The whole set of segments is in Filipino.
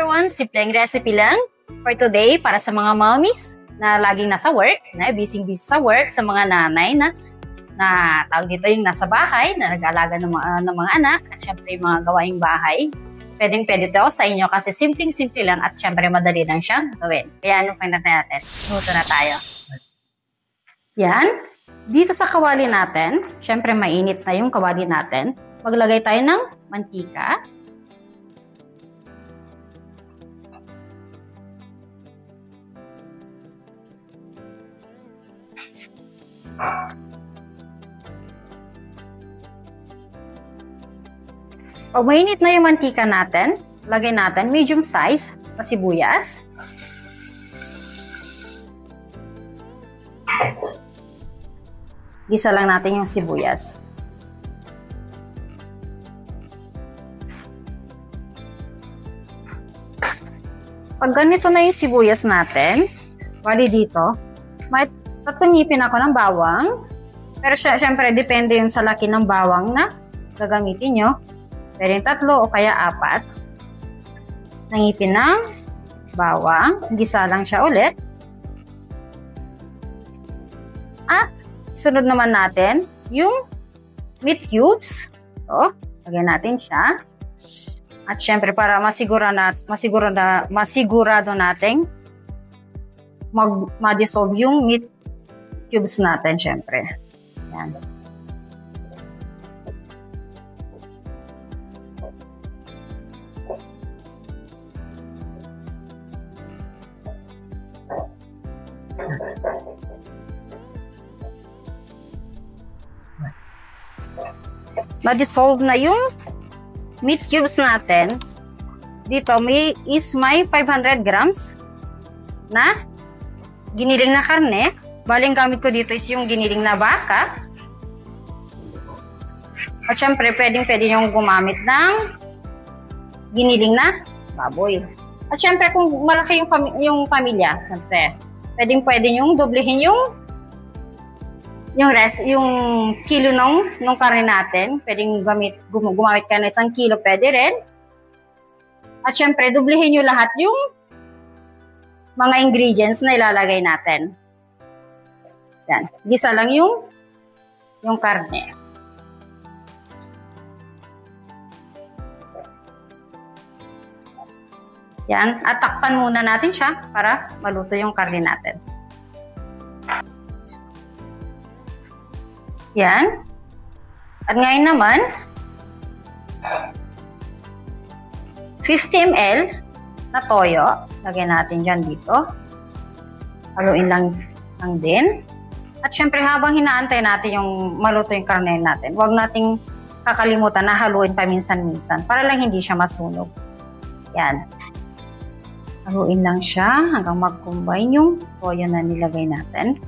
everyone! Simpleng recipe lang for today para sa mga mommies na laging nasa work, na busy sa work, sa mga nanay na tawag dito yung nasa bahay, na nag-aalaga ng mga anak, at syempre yung mga gawaing bahay. Pwede to sa inyo kasi simpleng-simple lang at syempre madali lang siyang gawin. Kaya ano pang natin? Luto na tayo. Yan. Dito sa kawali natin, syempre mainit na yung kawali natin. Maglagay tayo ng mantika. Pag mainit na yung mantika natin, lagay natin medium size na sibuyas. Gisa lang natin yung sibuyas. Pag ganito na yung sibuyas natin, bali dito, may tatlong ngipin ako ng bawang. Pero syempre, depende yung sa laki ng bawang na gagamitin nyo. Pero yung 3 o kaya 4 ng ngipin ng bawang. Gisa lang siya ulit. At sunod naman natin yung meat cubes. So, lagyan natin siya. At syempre, para masigurado nating ma-dissolve yung meat cubes natin, syempre. Yan. Ma-dissolve na yung meat cubes natin. Dito may 500 grams na giniling na karne. Baling gamit ko dito is yung giniling na baka. At syempre, pwede nyo gumamit ng giniling na baboy. At syempre, kung malaki yung pamilya, syempre, pwede nyo doblehin yung kilo ng karne natin. Pwedeng gumamit ka ng 1 kilo, pwede rin. At syempre, doblehin nyo lahat yung mga ingredients na ilalagay natin. Yan. Gisa lang yung karne. Yan. At takpan muna natin siya para maluto yung karne natin. Yan. At ngayon naman, 50 ml na toyo. Lagyan natin dyan dito. Haluin lang din. At syempre, habang hinaantay natin yung maluto yung karne natin, huwag nating kakalimutan na haluin paminsan-minsan para lang hindi siya masunog. Yan. Haluin lang siya hanggang mag-combine yung toyo na nilagay natin.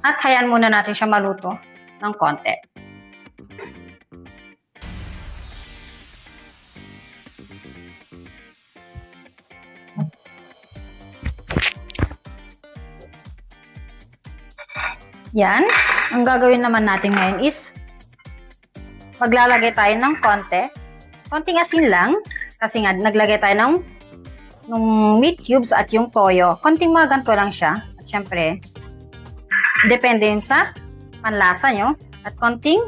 At hayaan muna natin siya maluto ng konti. Yan. Ang gagawin naman natin ngayon is maglalagay tayo ng konting asin lang. Kasi nga, naglagay tayo ng meat cubes at yung toyo. Konting mga ganito lang siya. At syempre, depende yun sa panlasa nyo. At konting,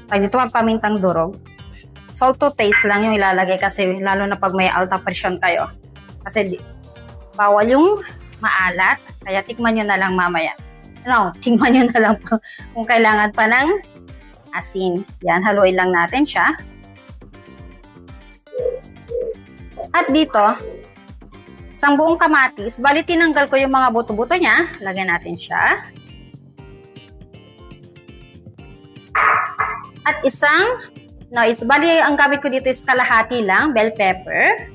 dito pamintang durog. Salt to taste lang yung ilalagay kasi lalo na pag may alta presyon kayo. Kasi bawal yung maalat. Kaya tikman nyo na lang mamaya. Tingnan nyo na lang kung kailangan pa ng asin. Yan, haluin lang natin siya. At dito, isang buong kamatis, bali tinanggal ko yung mga buto-buto niya. Lagyan natin siya. At bali ang gamit ko dito is kalahati lang, bell pepper.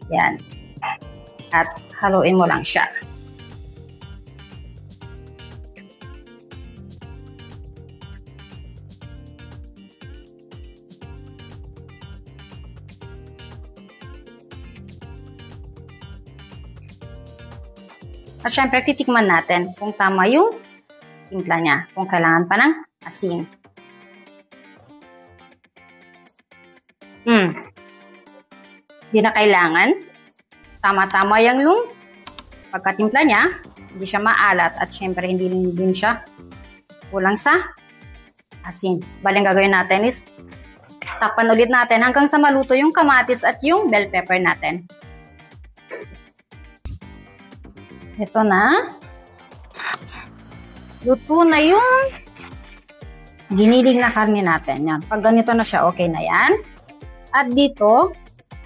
Yan. At haluin mo lang siya. At syempre, titikman natin kung tama yung timpla niya. Kung kailangan pa ng asin. Di na kailangan. Tama-tama yung pagkatimpla niya. Hindi siya maalat at syempre hindi din siya kulang sa asin. Bali, ang gagawin natin is tapan ulit natin hanggang sa maluto yung kamatis at yung bell pepper natin. Ito na. Luto na yung giniling na karne natin. Yan. Pag ganito na siya, okay na yan. At dito,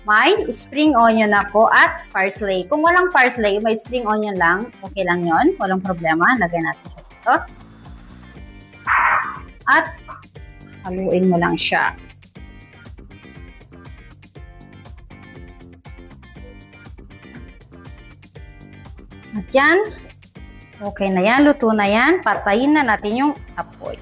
may spring onion ako at parsley. Kung walang parsley, may spring onion lang, okay lang yon, walang problema. Lagay natin siya dito. At haluin mo lang siya. At yan, okay na yan, luto na yan. Patayin na natin yung apoy.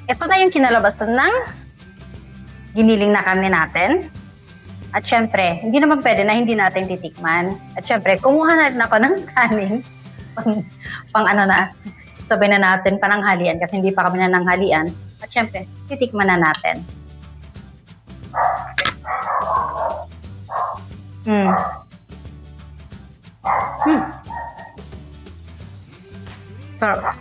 Ito na yung kinalabasan ng giniling na karne natin. At syempre, hindi naman pwede na hindi natin titikman. At syempre, kumuha na rin ako ng kanin. pang ano na, sabay na natin pananghalian kasi hindi pa kami nananghalian. At syempre, titikman na natin. Sarap.